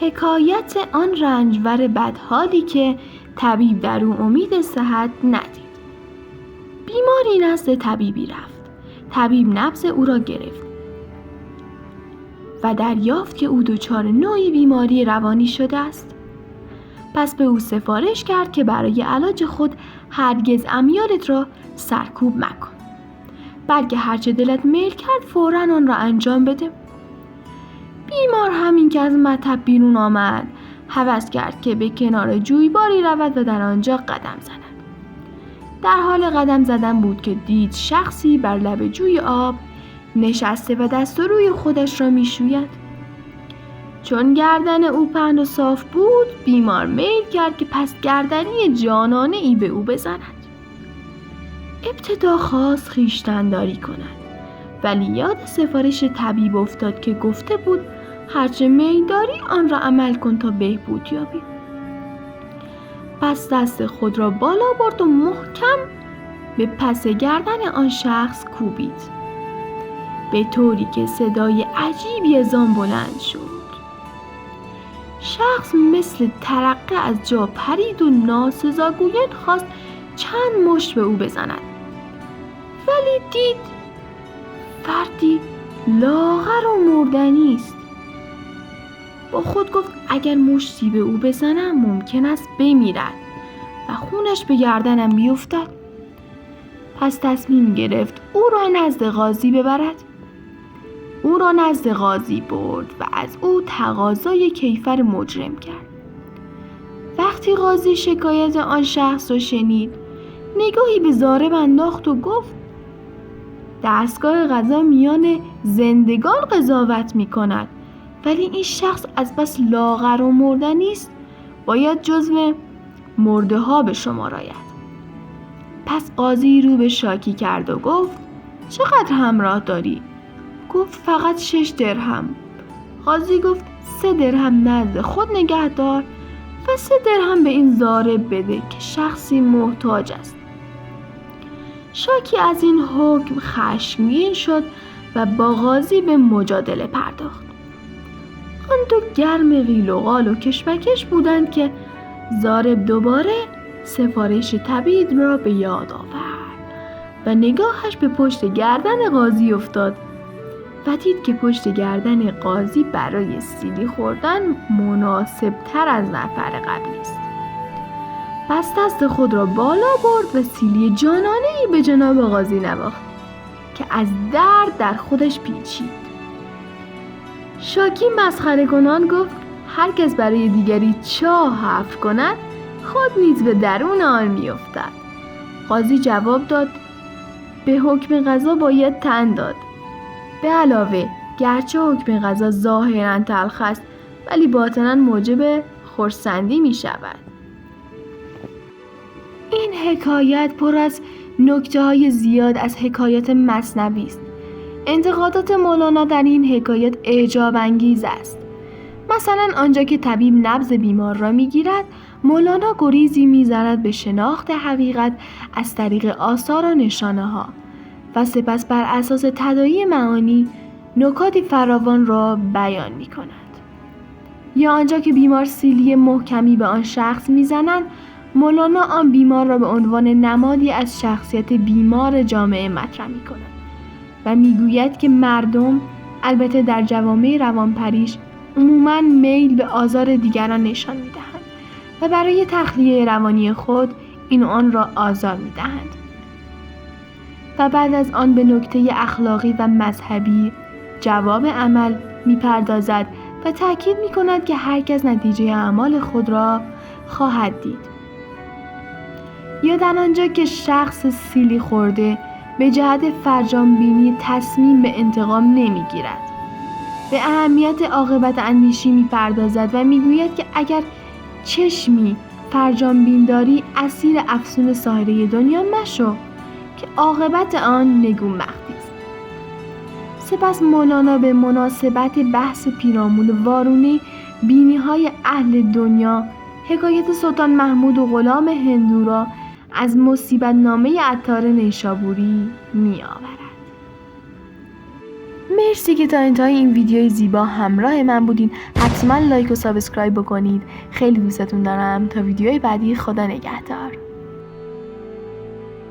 حکایت آن رنجور بدحالی که طبیب در او امید صحت ندید. بیماری نزد طبیبی رفت. طبیب نبض او را گرفت و دریافت که او دچار نوعی بیماری روانی شده است. پس به او سفارش کرد که برای علاج خود هرگز امیالت را سرکوب مکن، بلکه هرچه دلت میل کرد فوراً آن را انجام بده. بیمار همین که از مطب بیرون آمد هوس کرد که به کنار جویباری رود و در آنجا قدم زند. در حال قدم زدن بود که دید شخصی بر لب جوی آب نشسته و دست و روی خودش را میشوید. چون گردن او پهن و صاف بود، بیمار میل کرد که پس گردنی جانانه ای به او بزند. ابتدا خواست خویشتن‌داری کند، ولی یاد سفارش طبیب افتاد که گفته بود هرچه میل داری آن را عمل کن تا بهبود یابی. پس دست خود را بالا برد و محکم به پس گردن آن شخص کوبید، به طوری که صدای عجیبی از آن بلند شد. شخص مثل ترقه از جا پرید و ناسزاگویان خواست چند مشت به او بزند، ولی دید فردی لاغر و مردنی است. با خود گفت اگر مشتی به او بزنم ممکن است بمیرد و خونش به گردنم بیفتد. پس تصمیم گرفت او را نزد قاضی ببرد. او را نزد قاضی برد و از او تقاضای کیفر مجرم کرد. وقتی قاضی شکایت آن شخص را شنید، نگاهی به ضارب انداخت و گفت دستگاه قضا میان زندگان قضاوت می کند، ولی این شخص از بس لاغر و مردنی است، باید جزو مرده ها به شمار آید. پس قاضی رو به شاکی کرد و گفت چقدر همراه داری؟ گفت فقط 6 درهم. قاضی گفت 3 درهم نزد خود نگه دار و 3 درهم به این ضارب بده که شخصی محتاج است. شاکی از این حکم خشمگین شد و با قاضی به مجادله پرداخت. آن دو گرم قیل و قال و کشمکش بودند که ضارب دوباره سفارش طبیب را به یاد آورد و نگاهش به پشت گردن قاضی افتاد و دید که پشت گردن قاضی برای سیلی خوردن مناسب تر از نفر قبلی است. پس دست خود را بالا برد و سیلی جانانه‌ای به جناب قاضی نواخت که از درد در خودش پیچید. شاکی مسخره کنان گفت هر کس برای دیگری چاه حفر کند خود نیز به درون آن می‌افتد. قاضی جواب داد به حکم قضا باید تن داد. به علاوه گرچه حکم قضا ظاهراً تلخ است ولی باطناً موجب خرسندی می شود. این حکایت پر از نکته‌های زیاد از حکایات مثنوی است. انتقادات مولانا در این حکایت اعجاب انگیز است. مثلا آنجا که طبیب نبض بیمار را میگیرد، مولانا گریزی میزند به شناخت حقیقت از طریق آثار و نشانه ها و سپس بر اساس تداعی معانی نکاتی فراوان را بیان می کند. یا آنجا که بیمار سیلی محکمی به آن شخص میزنند، مولانا آن بیمار را به عنوان نمادی از شخصیت بیمار جامعه مطرح می کند و میگوید که مردم، البته در جوامع روانپریش، عموماً میل به آزار دیگران نشان می‌دهند و برای تخلیه روانی خود این و آن را آزار می‌دهند و بعد از آن به نکته اخلاقی و مذهبی جواب عمل می‌پردازد و تأکید می‌کند که هر کس نتیجه اعمال خود را خواهد دید. یا در آنجا که شخص سیلی خورده به جهت فرجام‌بینی تصمیم به انتقام نمی‌گیرد، به اهمیت عاقبت اندیشی می‌پردازد و می‌گوید که اگر چشمی فرجام‌بین داری اسیر افسون ساحره دنیا مشو که عاقبت آن نگونبختی است. سپس مولانا به مناسبت بحث پیرامون وارونه بینی‌های اهل دنیا حکایت سلطان محمود و غلام هندو را از مصیبت نامه عطار نیشابوری می آورد. مرسی که تا انتهای این ویدیوی زیبا همراه من بودین. حتما لایک و سابسکرایب بکنید. خیلی دوستتون دارم. تا ویدیوی بعدی، خدا نگهدار.